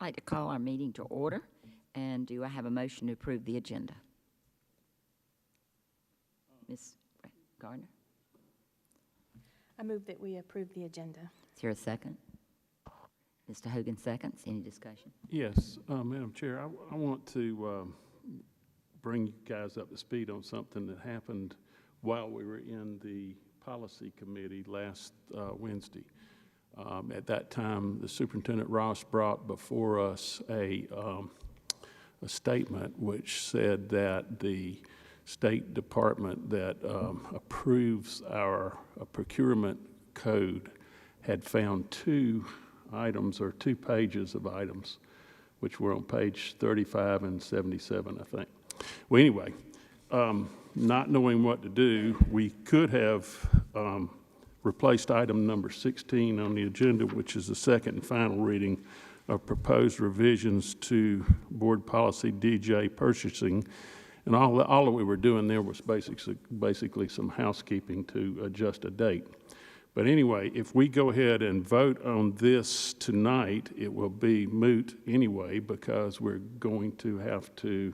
I'd like to call our meeting to order, and do I have a motion to approve the agenda? Ms. Gardner? I move that we approve the agenda. Is there a second? Mr. Hogan seconds. Any discussion? Yes, Madam Chair, I want to bring you guys up to speed on something that happened while we were in the policy committee last Wednesday. At that time, the Superintendent Ross brought before us a statement which said that the State Department that approves our procurement code had found two items, or 2 pages of items, which were on page 35 and 77, I think. Well, anyway, not knowing what to do, we could have replaced item number 16 on the agenda, which is the second and final reading of proposed revisions to Board Policy DJ Purchasing. And all that we were doing there was basically some housekeeping to adjust a date. But anyway, if we go ahead and vote on this tonight, it will be moot anyway, because we're going to have to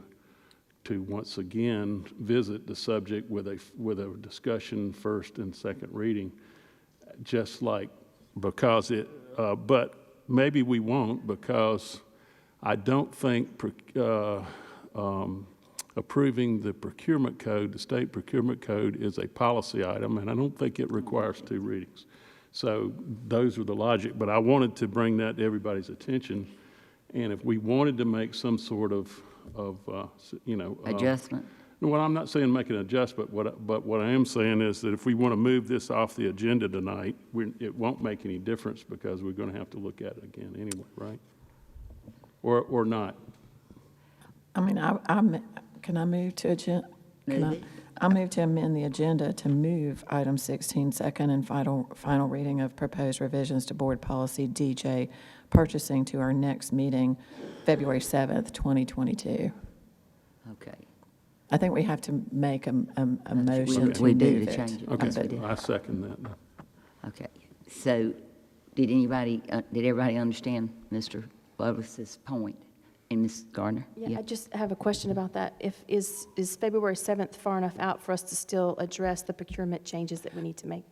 once again visit the subject with a discussion first and second reading, just like, because it, but maybe we won't, because I don't think approving the procurement code, the state procurement code, is a policy item, and I don't think it requires 2 readings. So those are the logic, but I wanted to bring that to everybody's attention. And if we wanted to make some sort of Adjustment? well, I'm not saying make an adjustment, but what I am saying is that if we want to move this off the agenda tonight, it won't make any difference, because we're going to have to look at it again anyway, right? Or not? I mean, can I move to agenda? I move to amend the agenda to move item 16, second and final reading of proposed revisions to Board Policy DJ Purchasing, to our next meeting, February 7th, 2022. Okay. I think we have to make a motion to We move do to it. change it. Okay, Yes, we do. I second that. Okay. So did everybody understand Mr. Lovis's point? And Ms. Gardner? Yeah, I just have a question about that. Is February 7th far enough out for us to still address the procurement changes that we need to make?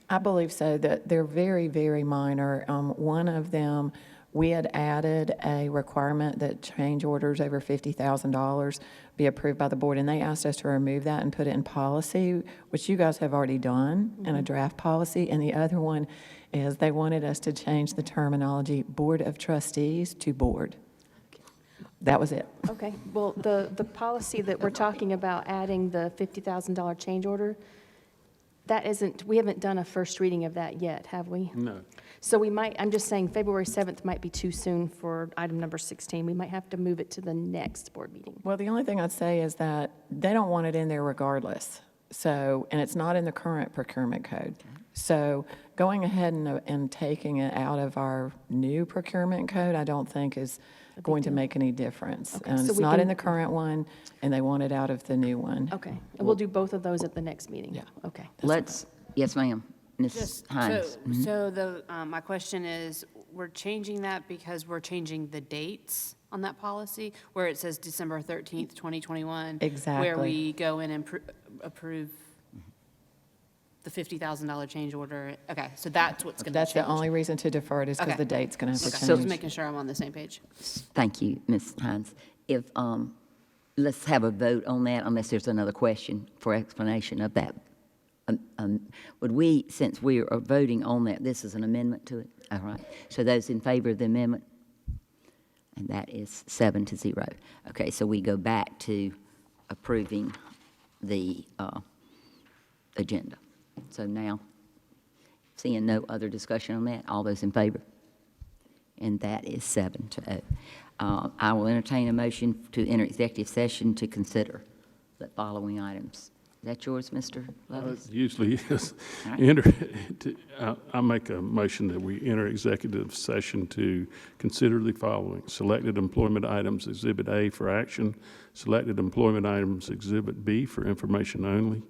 I believe so, that they're very, very minor. One of them, we had added a requirement that change orders over $50,000 be approved by the board, and they asked us to remove that and put it in policy, which you guys have already done in a draft policy. And the other one is they wanted us to change the terminology Board of Trustees to Board. That was it. Okay, well, the policy that we're talking about, adding the $50,000 change order, we haven't done a first reading of that yet, have we? No. So we might, I'm just saying February 7th might be too soon for item number 16. We might have to move it to the next board meeting. Well, the only thing I'd say is that they don't want it in there regardless. So, and it's not in the current procurement code. So going ahead and taking it out of our new procurement code, I don't think is going to make any difference. Okay, And so it's we not can- in the current one, and they want it out of the new one. Okay, and we'll do both of those at the next meeting? Yeah. Okay. Yes, ma'am. Ms. Hines? So my question is, we're changing that because we're changing the dates on that policy, where it says December 13th, 2021. Exactly. Where we go in and approve the $50,000 change order. Okay, so that's what's going to change. That's the only reason to defer it, is because Okay. the date's going to have Okay, to so just change. making sure I'm on the same page. Thank you, Ms. Hines. If, let's have a vote on that, unless there's another question for explanation of that. Would we, since we are voting on that, this is an amendment to it? All right. So those in favor of the amendment? And that is 7-0. Okay, so we go back to approving the agenda. So now, seeing no other discussion on that, all those in favor? And that is 7-0. I will entertain a motion to enter executive session to consider the following items. Is that yours, Mr. Lovis? Usually is. All right. I make a motion that we enter executive session to consider the following: selected employment items Exhibit A for action, selected employment items Exhibit B for information only,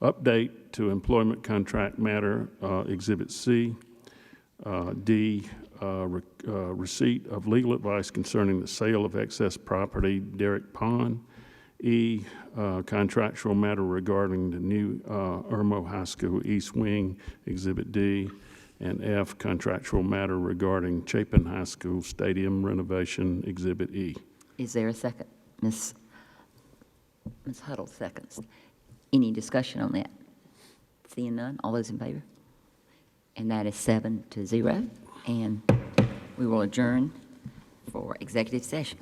update to employment contract matter Exhibit C, D, receipt of legal advice concerning the sale of excess property, Derrick Pond. E, contractual matter regarding the new Irmo High School East Wing, Exhibit D. And F, contractual matter regarding Chapin High School Stadium renovation, Exhibit E. Is there a second? Ms. Huddle seconds. Any discussion on that? Seeing none, all those in favor? And that is 7-0, and we will adjourn for executive session.